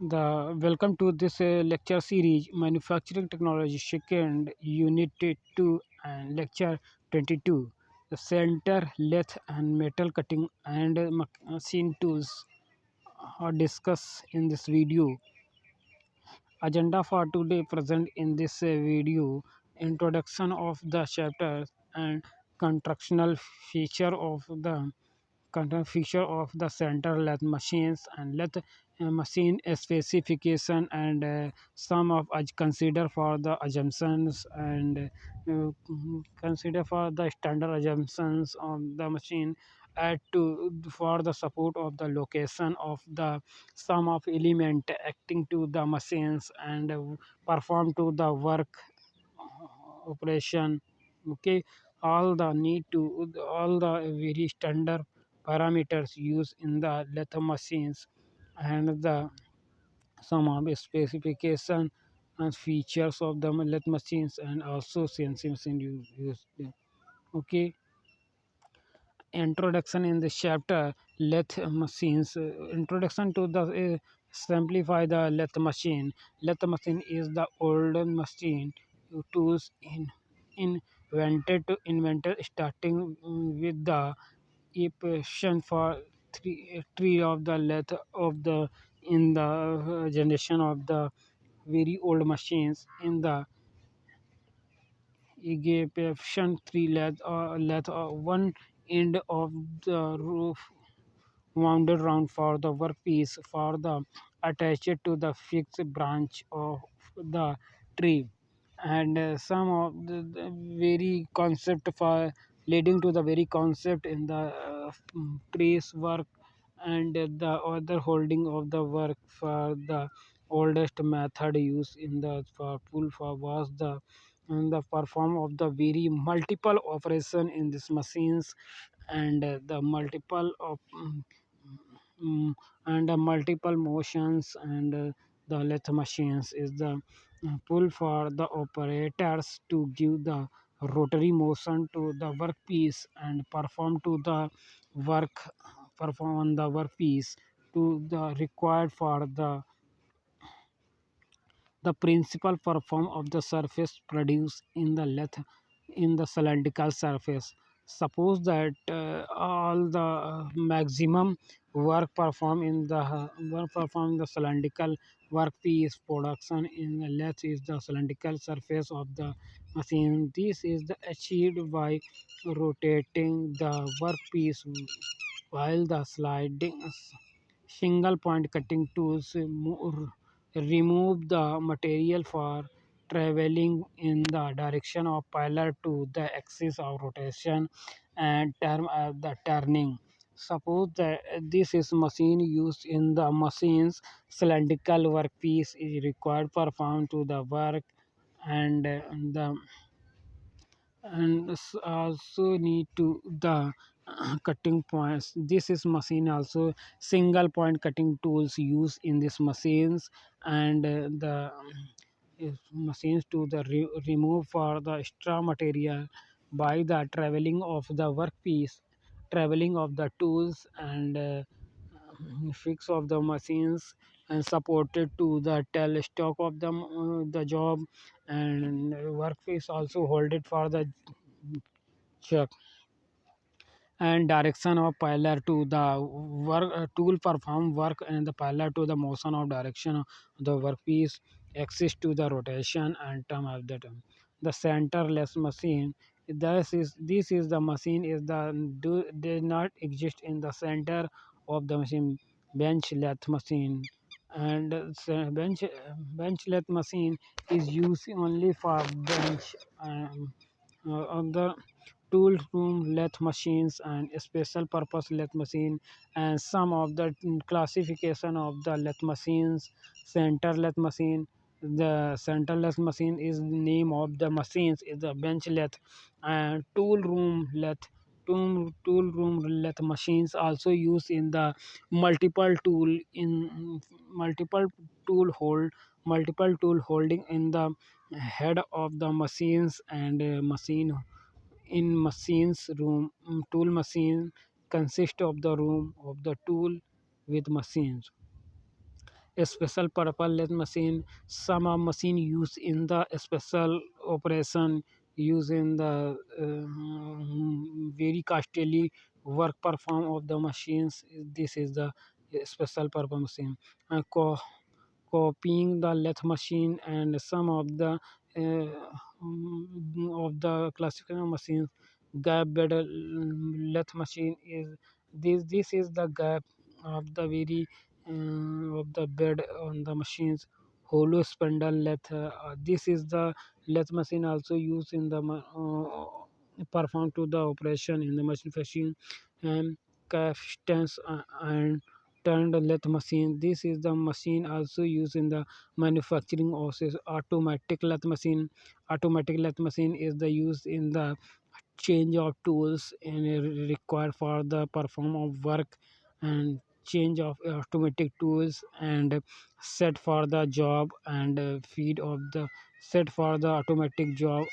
The welcome to this lecture series, Manufacturing Technology, second Unit 2 and Lecture 22. The center, lathe and metal cutting and machine tools are discussed in this video. Agenda for today present in this video: introduction of the chapter and constructional feature of the content feature of the center lathe machines and lathe machine specification and some of us consider for the assumptions and consider for the standard assumptions on the machine add to for the support of the location of the sum of element acting to the machines and perform to the work operation. Okay, all the need to all the very standard parameters used in the lathe machines and the some of the specification and features of the lathe machines and also CNC machine use. Okay, introduction in this chapter, lathe machines. Introduction to the simplify the lathe machine. Lathe machine is the older machine tools invented starting with the equation for three of the lathe of the in the generation of the very old machines in the Egyptian three lathe one end of the roof wound round for the workpiece for the attached to the fixed branch of the tree and some of the very concept for leading to the very concept in the trees work and the other holding of the work for the oldest method used in the for pull for was the and the perform of the very multiple operation in these machines and the multiple of mm, and multiple motions and the lathe machines is the pull for the operators to give the rotary motion to the workpiece and perform to the work perform on the workpiece to the required for the principal perform of the surface produced in the lathe in the cylindrical surface. Suppose that all the maximum work perform the cylindrical workpiece production in the lathe is the cylindrical surface of the machine. This is the achieved by rotating the workpiece while the sliding single point cutting tools remove the material for traveling in the direction of pillar to the axis of rotation and term the turning. Suppose that this is machine used in the machine's cylindrical workpiece is required perform to the work and the and also need to the cutting points. This is machine also single point cutting tools used in these machines and the machines to the remove for the extra material by the traveling of the workpiece, traveling of the tools and fix of the machines and supported to the telestock of the job and workpiece also hold it for the check and direction of pillar to the work tool perform work and the pillar to the motion of direction of the workpiece axis to the rotation and term of the term. The centerless machine, this is the machine is the does not exist in the center of the machine. Bench lathe machine and bench lathe machine is used only for bench on the tool room lathe machines and special purpose lathe machine and some of the classification of the lathe machines. Center lathe machine, the center lathe machine is the name of the machines is the bench lathe and tool room lathe machines also used in the multiple tool in multiple multiple tool holding in the head of the machines and machine in machines room. Tool machine consist of the room of the tool with machines A special purpose lathe machine. Some are machine used in the special operation, used in the very costly work perform of the machines. This is the special purpose machine. And copying the lathe machine and some of the classical machines. Gap better lathe machine is this is the gap of the very of the bed on the machines. Hollow spindle lathe. This is the lathe machine also used in the perform to the operation in the machine machine and castings and turned lathe machine. This is the machine also used in the manufacturing process. Automatic lathe machine. Automatic lathe machine is the used in the change of tools and required for the perform of work and change of automatic tools and set for the job and feed of the set for the automatic job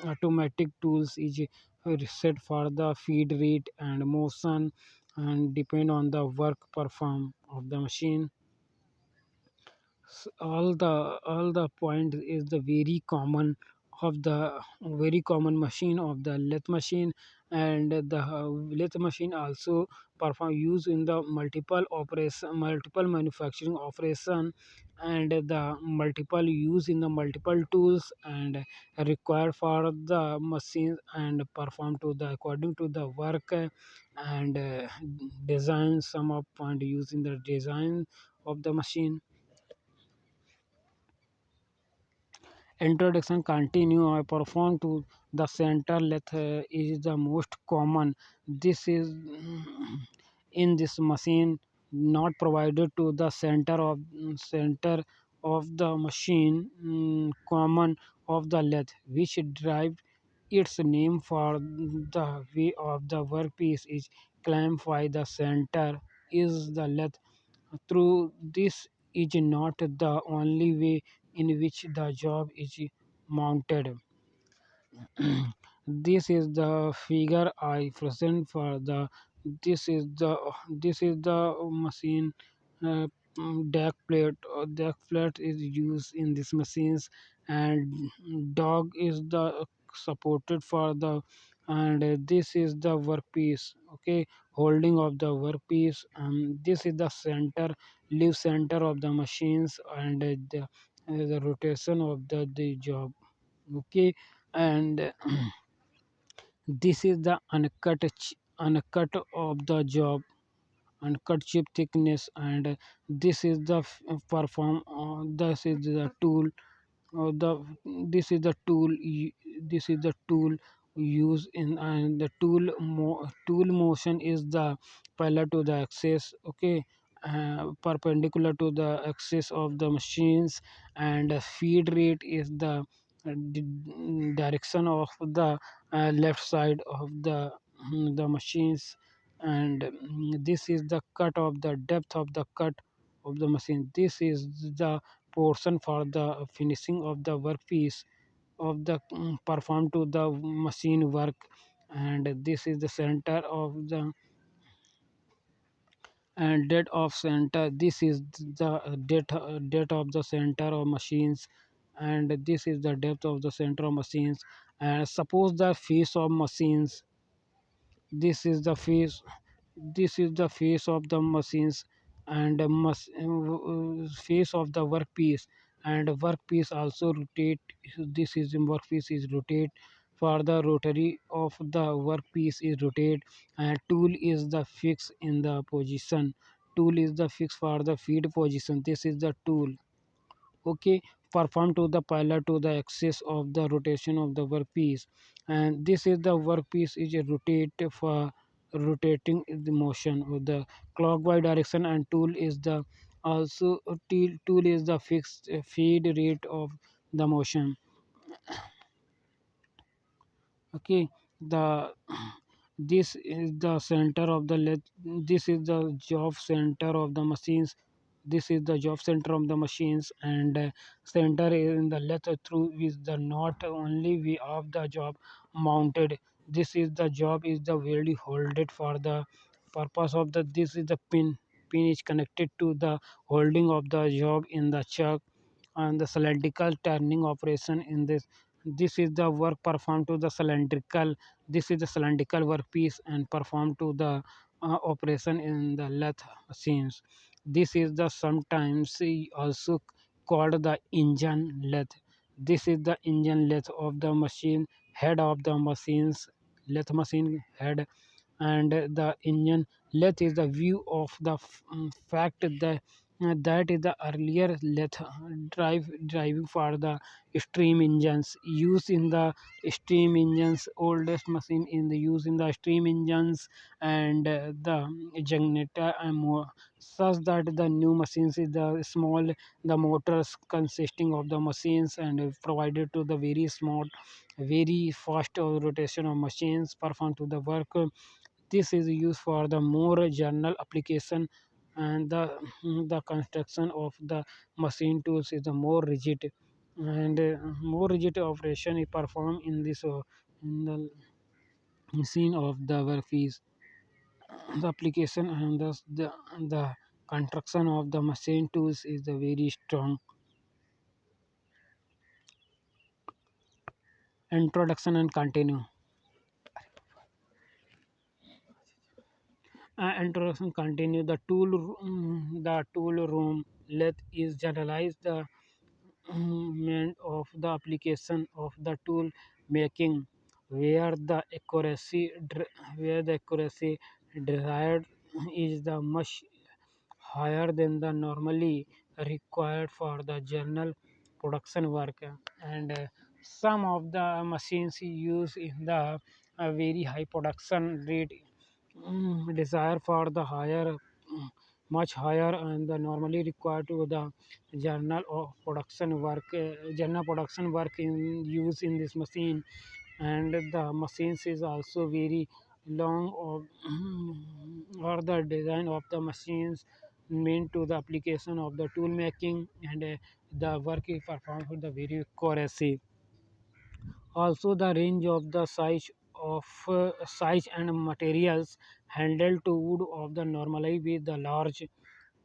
automatic tools is set for the feed rate and motion and depend on the work perform of the machine. All the point is the very common of the very common machine of the lathe machine and the lathe machine also perform use in the multiple operation multiple manufacturing operation and the multiple use in the multiple tools and required for the machine and perform to the according to the work and design some of point using the design of the machine. Introduction continue. I perform to the center length is the most common. This is in this machine not provided to the center of the machine common of the lathe which derived its name for the way of the workpiece is claimed by the center is the lathe. Through this is not the only way in which the job is mounted. This is the figure I present for the this is the machine uh, deck plate. Deck plate is used in these machines and dog is the supported for the and this is the workpiece. Okay, holding of the workpiece. This is the center leave center of the machines and the rotation of the job. Okay, and this is the uncut of the job uncut chip thickness and this is the perform this is the tool the this is the tool this is the tool used in and the tool motion is the parallel to the axis. Okay, perpendicular to the axis of the machines and feed rate is the direction of the left side of the machines and this is the cut of the depth of the cut of the machine. This is the portion for the finishing of the workpiece of the performed to the machine work and this is the center of the and date of center. This is the date of the center of machines and this is the depth of the center of machines and suppose the face of machines. This is the face this is the face of the machines and face of the workpiece and workpiece also rotate. This is the workpiece is rotate for the rotary of the workpiece is rotate and tool is the fix in the position. Tool is the fix for the feed position. This is the tool. Okay, perform to the pilot to the axis of the rotation of the workpiece and this is the workpiece is a rotate for rotating the motion of the clockwise direction and tool is the also tool is the fixed feed rate of the motion. Okay, the this is the center of the this is the job center of the machines. This is the job center of the machines and center in the letter through is the not only way of the job mounted. This is the job is the really hold it for the purpose of the this is the pin is connected to the holding of the jog in the chuck and the cylindrical turning operation in this is the work performed to the cylindrical this is the cylindrical workpiece and performed to the operation in the lathe machines. This is the sometimes also called the engine lathe. This is the engine lathe of the machine head of the machines lathe machine head, and the engine lathe is the view of the fact that that is the earlier lathe driving for the steam engines used in the steam engines oldest machine in the use in the steam engines and the generator and more, such that the new machines is the small the motors consisting of the machines and provided to the very small very fast rotation of machines perform to the work. This is used for the more general application, and the construction of the machine tools is the more rigid and more rigid operation is performed in this in the machine of the workpiece. The application and the construction of the machine tools is the very strong. Introduction and continue. Introduction continue. The tool room let is generalized the meant of the application of the tool making where the accuracy desired is the much higher than the normally required for the general production work, and some of the machines use in the very high production rate desire for the higher much higher and the normally required to the journal of production work journal production work in use in this machine, and the machines is also very long of or the design of the machines meant to the application of the tool making, and the work is performed with the very accuracy. Also the range of the size and materials handled to wood of the normally with the large.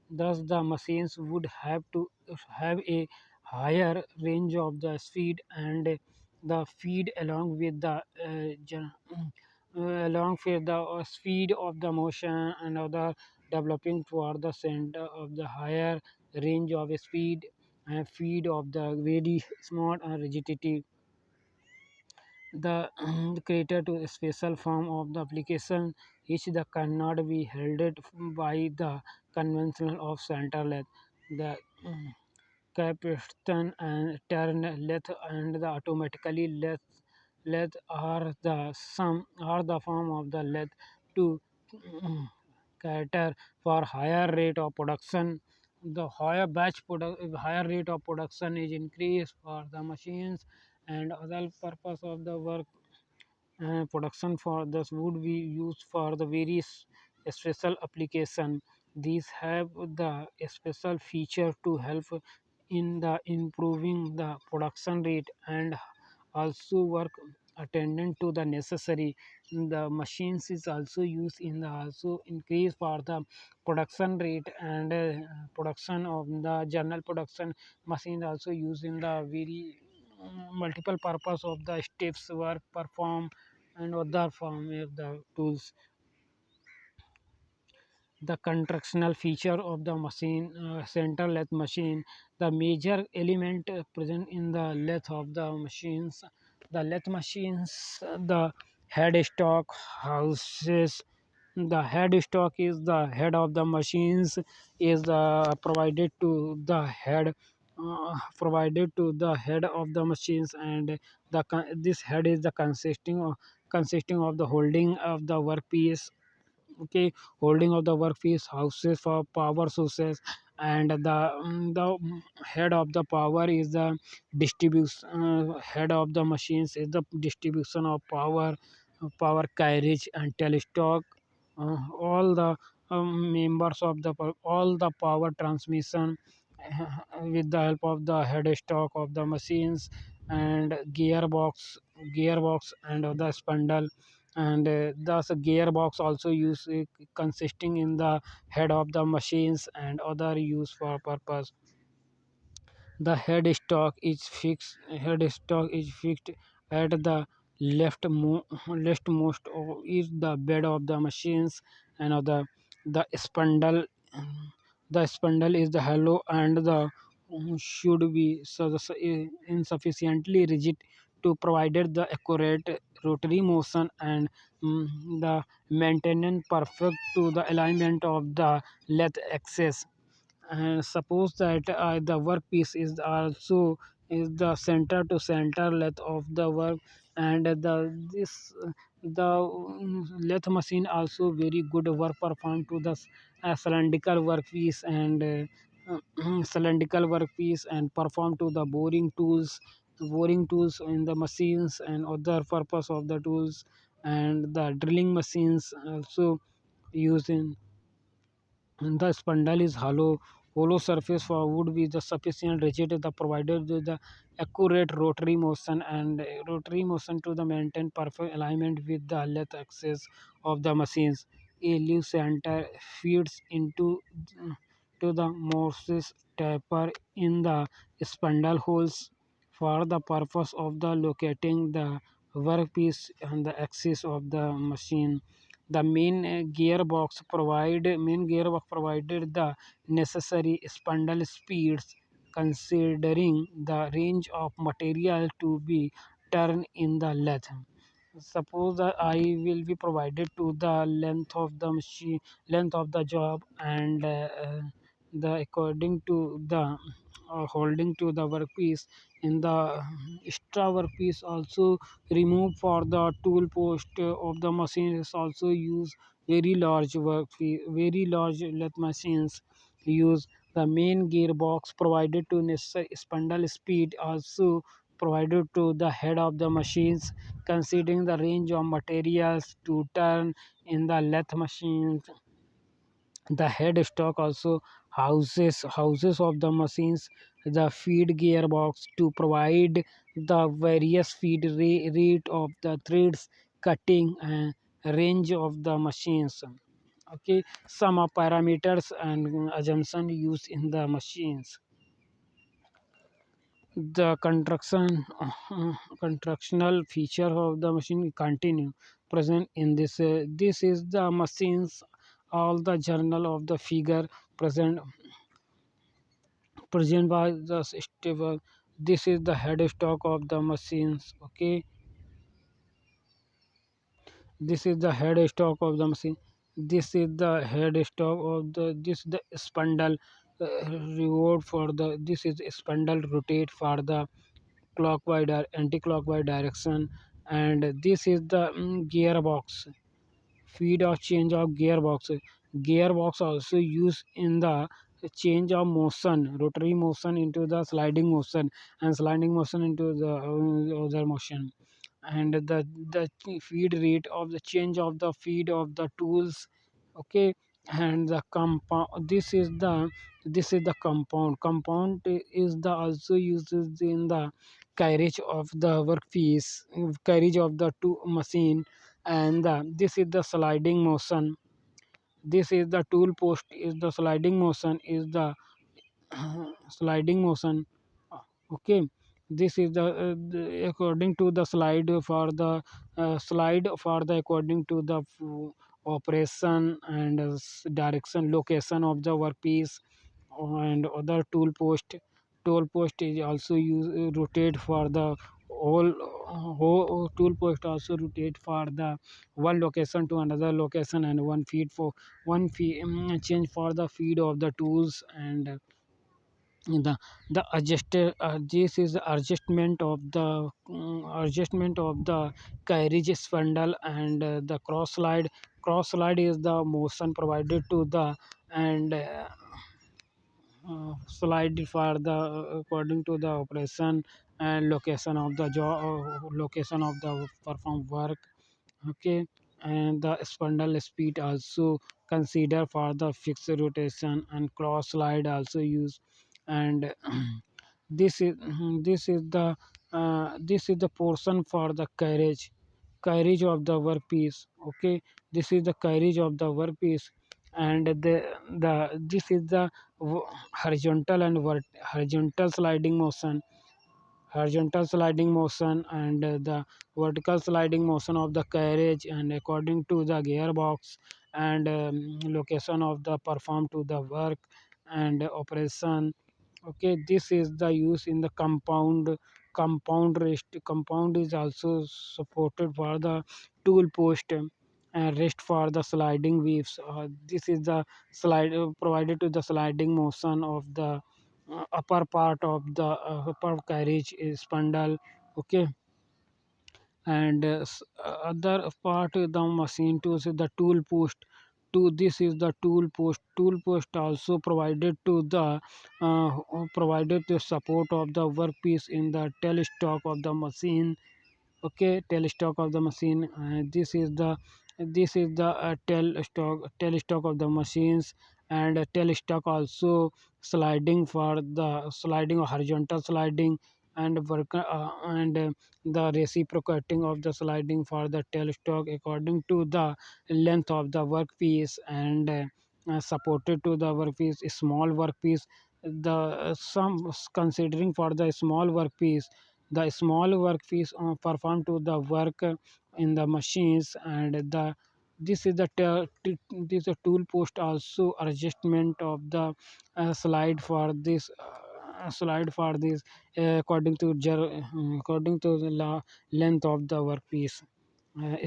Thus, the machines would have to have a higher range of the speed and the feed along with the along with the speed of the motion and other developing toward the center of the higher range of speed and feed of the very small and rigidity. The creator to a special form of the application which the cannot be held by the conventional of center length. The capstan and turn length and the automatically length are the sum are the form of the length to cater for higher rate of production. The higher rate of production is increased for the machines and other purpose of the work production for this would be used for the various special application. These have the special feature to help in the improving the production rate and also work attendant to the necessary. The machines is also used in the also increase for the production rate and production of the general production machine also used in the very multiple purpose of the steps work perform and other form of the tools. The constructional feature of the machine center lathe machine, the major element present in the lathe of the machines, the lathe machines, the headstock houses. The headstock is the head of the machines is provided to the head provided to the head of the machines, and this head is the consisting of the holding of the workpiece. Okay, holding of the workpiece houses for power sources, and the head of the power is the distribution head of the machines is the distribution of power carriage and telestock, all the members of the all the power transmission with the help of the headstock of the machines and gearbox and of the spindle. and thus a gearbox also used consisting in the head of the machines and other use for purpose. The headstock is fixed at the leftmost is the bed of the machines, and the spindle the spindle is the hollow and the should be insufficiently rigid to provide the accurate rotary motion and the maintenance perfect to the alignment of the lathe axis. And suppose that the workpiece is also is the center to center length of the work, and the lathe machine also very good work performed to the cylindrical workpiece and cylindrical workpiece and perform to the boring tools in the machines and other purpose of the tools, and the drilling machines also used in. The spindle is hollow. Hollow surface for would be the sufficient rigid the provided with the accurate rotary motion to the maintain perfect alignment with the lathe axis of the machines. A leaf center feeds into to the Morse's taper in the spindle holes for the purpose of the locating the workpiece on the axis of the machine. The main gearbox provided the necessary spindle speeds considering the range of material to be turned in the lathe. Suppose the eye will be provided to the length of the machine, length of the job, and the according to the holding to the workpiece in the extra workpiece also remove for the tool post of the machine is also use very large lathe machines use the main gearbox provided to necessary spindle speed also provided to the head of the machines considering the range of materials to turn in the lathe machines. The headstock also houses of the machines the feed gearbox to provide the various rate of the threads cutting and range of the machines. Okay, some of parameters and assumption used in the machines. The constructional feature of the machine continue present in this is the machines all the journal of the figure present by the stable. This is the headstock of the machines. Okay, this is the headstock of the machine. This is the headstock of the spindle reward for the this is spindle rotate for the clockwise anti-clockwise direction, and this is the gearbox feed or change of gearbox also used in the change of motion rotary motion into the sliding motion and sliding motion into the other motion, and the feed rate of the change of the feed of the tools. Okay, and the compound this is the compound is the also uses in the carriage of the workpiece carriage of the two machine, and this is the sliding motion. This is the tool post is the sliding motion is the sliding motion. Okay, this is according to the slide for the slide for the according to the operation and direction location of the workpiece and other tool post is also rotate for the whole tool post also rotate for the one location to another location, and one feed for change for the feed of the tools, and the adjusted this is the adjustment of the carriage spindle, and the cross slide is the motion provided to the and slide for the according to the operation and location of the job location of the perform work. Okay, and the spindle speed also consider for the fixed rotation, and cross slide also use, and this is this is the portion for the carriage carriage of the workpiece. Okay, this is the carriage of the workpiece, and the this is the horizontal and horizontal sliding motion, horizontal sliding motion, and the vertical sliding motion of the carriage, and according to the gearbox and location of the perform to the work and operation. Okay, this is the use in the compound rest. Compound is also supported for the tool post and rest for the sliding wheels. This is the slide provided to the sliding motion of the upper part of the upper carriage is spindle. Okay, and other part the machine tools is the tool post. To this is the tool post. Tool post also provided to the provided the support of the workpiece in the tailstock of the machine. Okay, tailstock of the machine. This is the tailstock of the machines, and tailstock also sliding for the sliding or horizontal sliding, and the reciprocating of the sliding for the tailstock according to the length of the workpiece, and supported to the workpiece small workpiece. The some considering for the small workpiece, the small workpiece perform to the work in the machines, and the this is the this is a tool post also adjustment of the slide for this according to according to the length of the workpiece.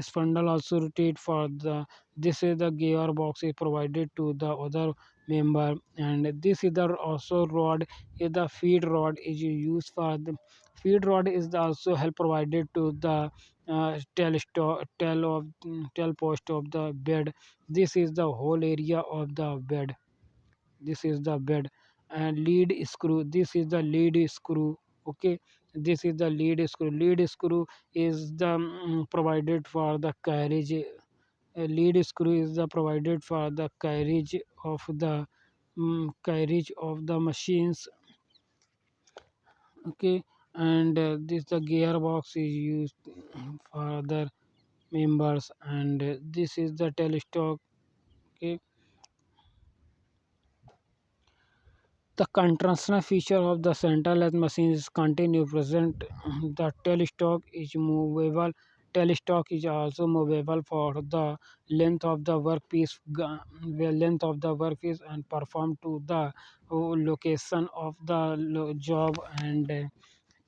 Spindle also rotate for the this is the gearbox is provided to the other member, and this is the also rod is the feed rod is used for the feed rod is the also help provided to the tail post of the bed. This is the whole area of the bed. This is the bed, and lead screw, this is the lead screw. Okay, this is the lead screw is the provided for the carriage. A lead screw is the provided for the carriage of the machines. Okay, and this the gearbox is used for other members, and this is the telescope. Okay, the contrastional feature of the centralized machine is continue present. The tailstock is movable. Tailstock is also movable for the length of the workpiece, the length of the workpiece, and perform to the location of the job, and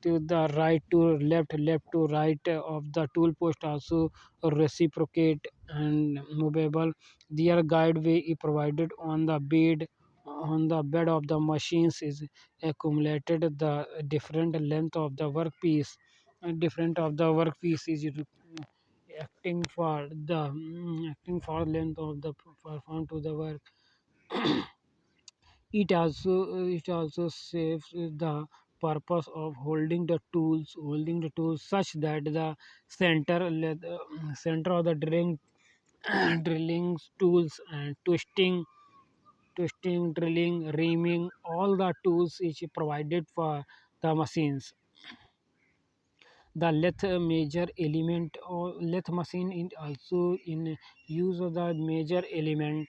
to the right to left, left to right of the tool post also reciprocate and movable. Their guideway is provided on the bed of the machines is accumulated the different length of the workpiece, and different of the workpiece is acting for the acting for length of the perform to the work. It also saves the purpose of holding the tools such that the center of the drilling tools, and twisting, drilling, reaming, all the tools is provided for the machines. The lathe major element or lathe machine is also in use of the major element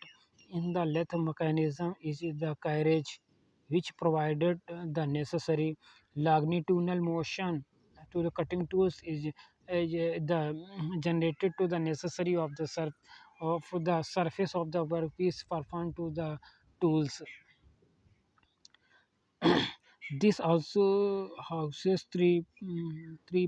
in the lathe mechanism is the carriage, which provided the necessary longitudinal motion to the cutting tools the generated to the necessary of the of the surface of the workpiece performed to the tools. This also houses three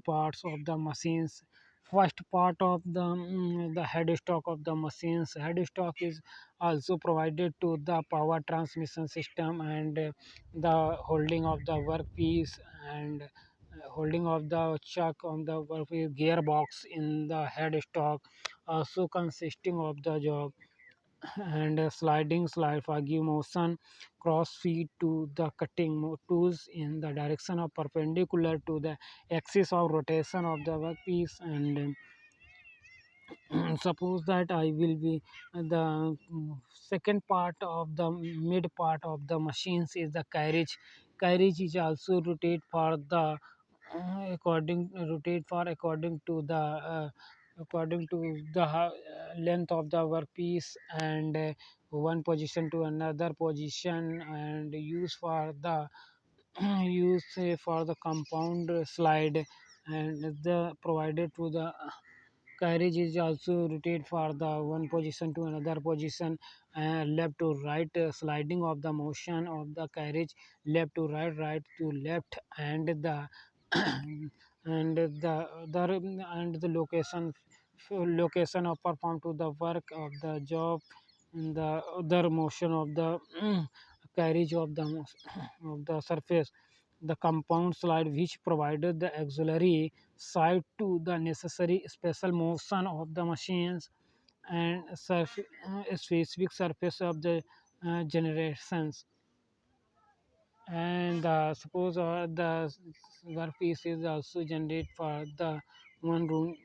parts of the machines. First part of the headstock of the machines. Headstock is also provided to the power transmission system, and the holding of the workpiece, and holding of the chuck on the workpiece gearbox in the headstock, also consisting of the job, and sliding slide for give motion cross feed to the cutting tools in the direction of perpendicular to the axis of rotation of the workpiece, and suppose that I will be the second part of the mid part of the machines is the carriage. Carriage is also rotate for the according to the according to the length of the workpiece, and one position to another position, and use for the use for the compound slide, and the provided to the carriage is also rotate for the one position to another position, left to right, sliding of the motion of the carriage, left to right, right to left, and the and the location of perform to the work of the job, and the other motion of the carriage of the of the surface, the compound slide which provided the auxiliary side to the necessary special motion of the machines, and specific surface of the generations, and suppose the workpiece is also generate for the one room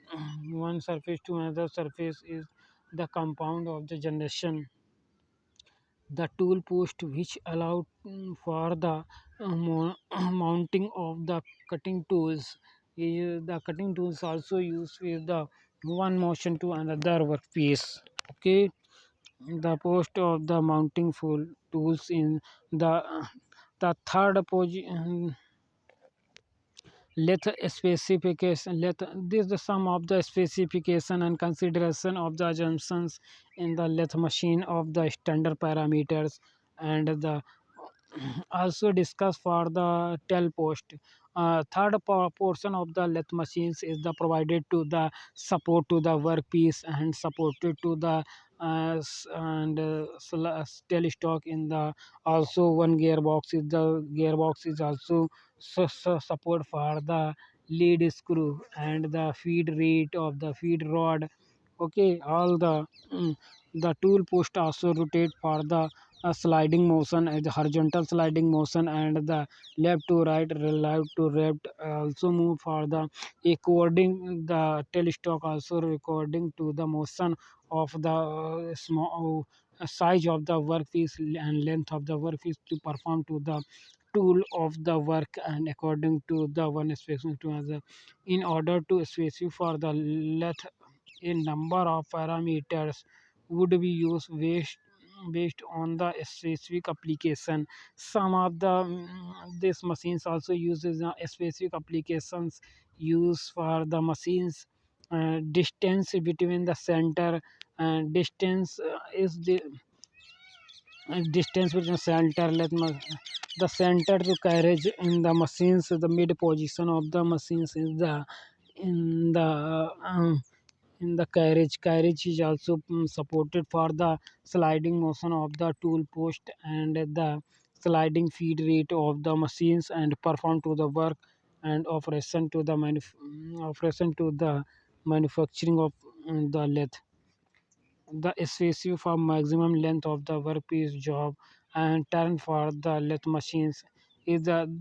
one surface to another surface is the compound of the generation, the tool post which allowed for the mounting of the cutting tools. The cutting tools also used with the one motion to another workpiece. Okay, the post of the mounting full tools in the third position. Let specification let this the sum of the specification and consideration of the assumptions in the lathe machine of the standard parameters, and the also discuss for the tel post. Third portion of the lathe machines is the provided to the support to the workpiece and supported to the tel stock in the also one gearbox is the gearbox is also support for the lead screw and the feed rate of the feed rod. Okay, all the tool post also rotate for the sliding motion and the horizontal sliding motion, and the left to right, left to left also move for the according the telestock also according to the motion of the small size of the workpiece and length of the workpiece to perform to the tool of the work, and according to the one specific to another, in order to specify for the length a number of parameters would be used based on the specific application. Some of the these machines also uses specific applications used for the machines. Distance between the center and distance is the distance between center the center to carriage in the machines, the mid position of the machines is the in the um, in the carriage is also supported for the sliding motion of the tool post, and the sliding feed rate of the machines and perform to the work and operation to the operation to the manufacturing of the lathe. The specific for maximum length of the workpiece job and turn for the lathe machines is the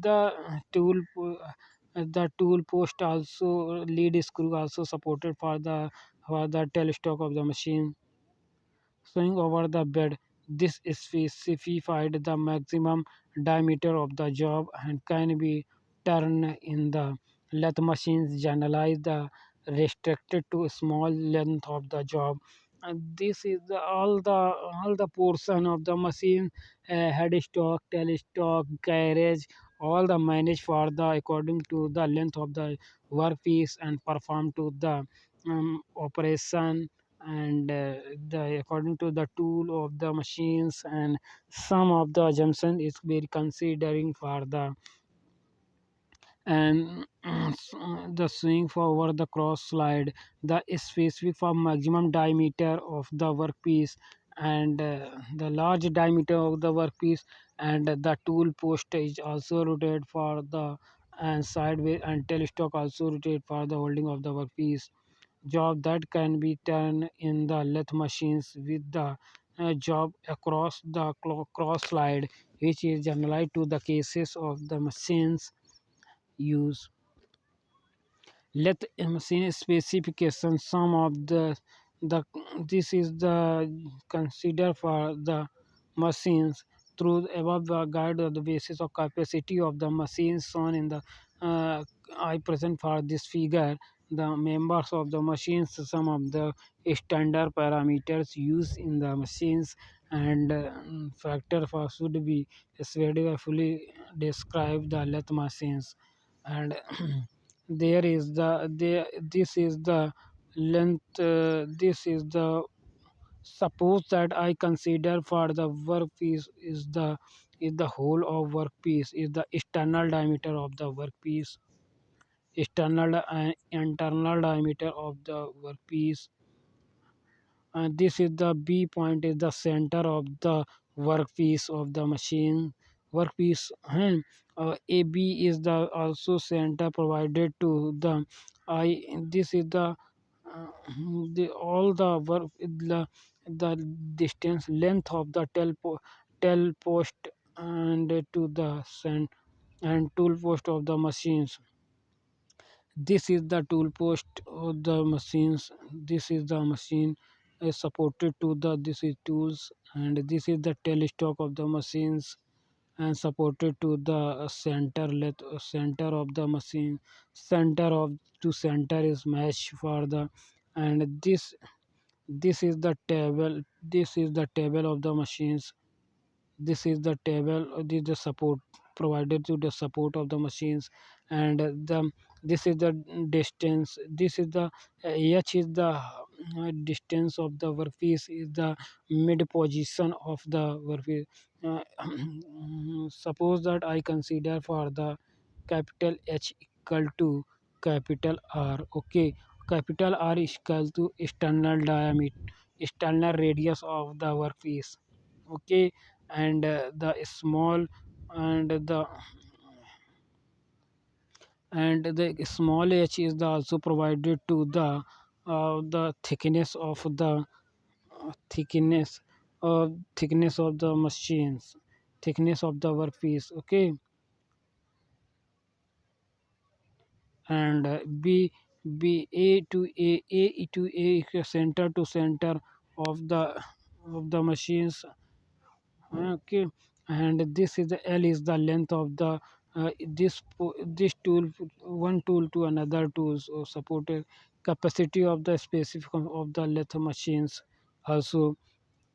tool post also lead screw also supported for the tailstock of the machine swing over the bed. This specified the maximum diameter of the job and can be turned in the lathe machines generalize the restricted to small length of the job. And this is all the portion of the machine, head stock, tail stock, carriage, all the managed for the according to the length of the workpiece and perform to the operation, and the according to the tool of the machines, and some of the assumption is very considering for the and the swing forward the cross slide, the specific for maximum diameter of the workpiece, and the large diameter of the workpiece, and the tool post is also rotated for the and sideways, and telestock also rotate for the holding of the workpiece job that can be done in the lathe machines with the job across the cross slide, which is generalized to the cases of the machines use. Let machine specification some of the this is the consider for the machines through the above the guide of the basis of capacity of the machines shown in the I present for this figure. the members of the machines, some of the standard parameters used in the machines, and factor for should be fully describe the lathe machines. And there is there this is the length, this is the suppose that I consider for the workpiece is the whole of workpiece is the external diameter of the workpiece, external and internal diameter of the workpiece. And this is the B point is the center of the workpiece of the machine workpiece. And AB is the also center provided to the I. This is the all the work the distance length of the tel post and to the cent and tool post of the machines. This is the tool post of the machines. This is the machine is supported to the this is tools, and this is the telestock of the machines and supported to the center of the machine. Center of to center is match for the, and this is the table. This is the table of the machines. This is the table, this is the support provided to the support of the machines. And the this is the distance. This is the h is the distance of the workpiece is the mid position of the workpiece. uh, suppose that I consider for the capital H equal to capital R. Okay, capital R is equal to external diameter, external radius of the workpiece. Okay, and the small and the small h is the also provided to the thickness of the thickness thickness of the machines, thickness of the workpiece. Okay, and b a to a is center to center of the machines. Okay, and this is the L is the length of the this tool, one tool to another tools or supported capacity of the specific of the lathe machines. Also,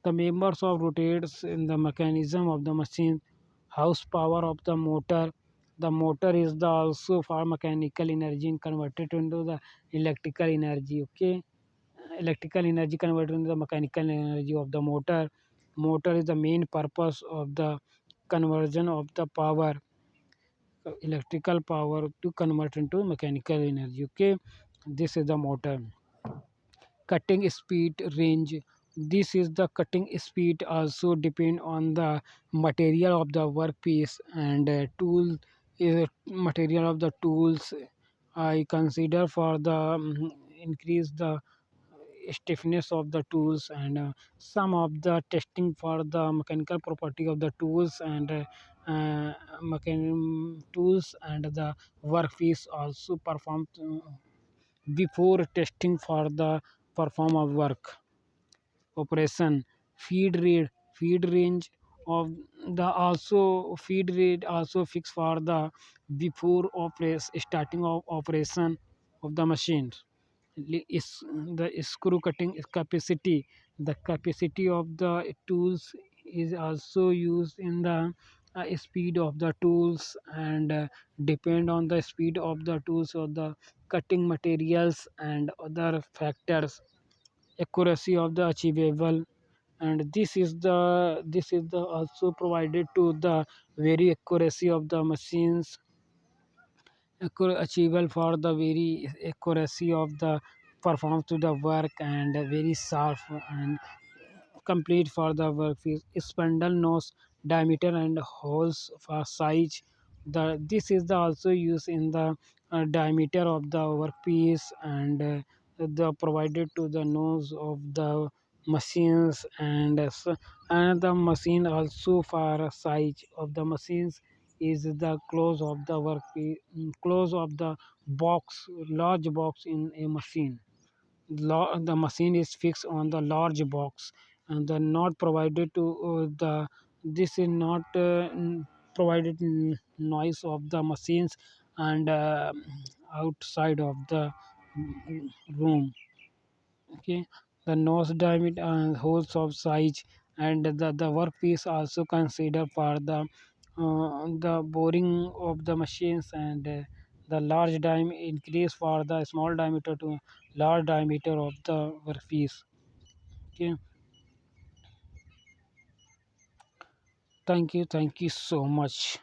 the members of rotates in the mechanism of the machine, house power of the motor. The motor is the also for mechanical energy converted into the electrical energy. Okay, electrical energy converted into the mechanical energy of the motor. Motor is the main purpose of the conversion of the power, electrical power to convert into mechanical energy. Okay, this is the motor. Cutting speed range, this is the cutting speed also depend on the material of the workpiece, and tool is material of the tools. I consider for the increase the stiffness of the tools, and some of the testing for the mechanical property of the tools, and tools and the workpiece also performed before testing for the perform of work operation. Feed range of the also feed rate also fixed for the before starting of operation of the machine. Is the screw cutting capacity, the capacity of the tools is also used in the speed of the tools, and depend on the speed of the tools or the cutting materials and other factors. Accuracy of the achievable, and this is the also provided to the very accuracy of the machines, achievable for the very accuracy of the perform to the work, and very sharp and complete for the workpiece. Spindle nose diameter and holes for size. This is the also used in the diameter of the workpiece, and the provided to the nose of the machines, and and the machine also for size of the machines is the close of the workpiece, close of the box, large box in a machine. The machine is fixed on the large box, and the not provided to the this is not provided noise of the machines, and outside of the room. Okay, the nose diameter and holes of size, and the workpiece also consider for the boring of the machines, and the large diameter increase for the small diameter to large diameter of the workpiece. Okay, thank you so much.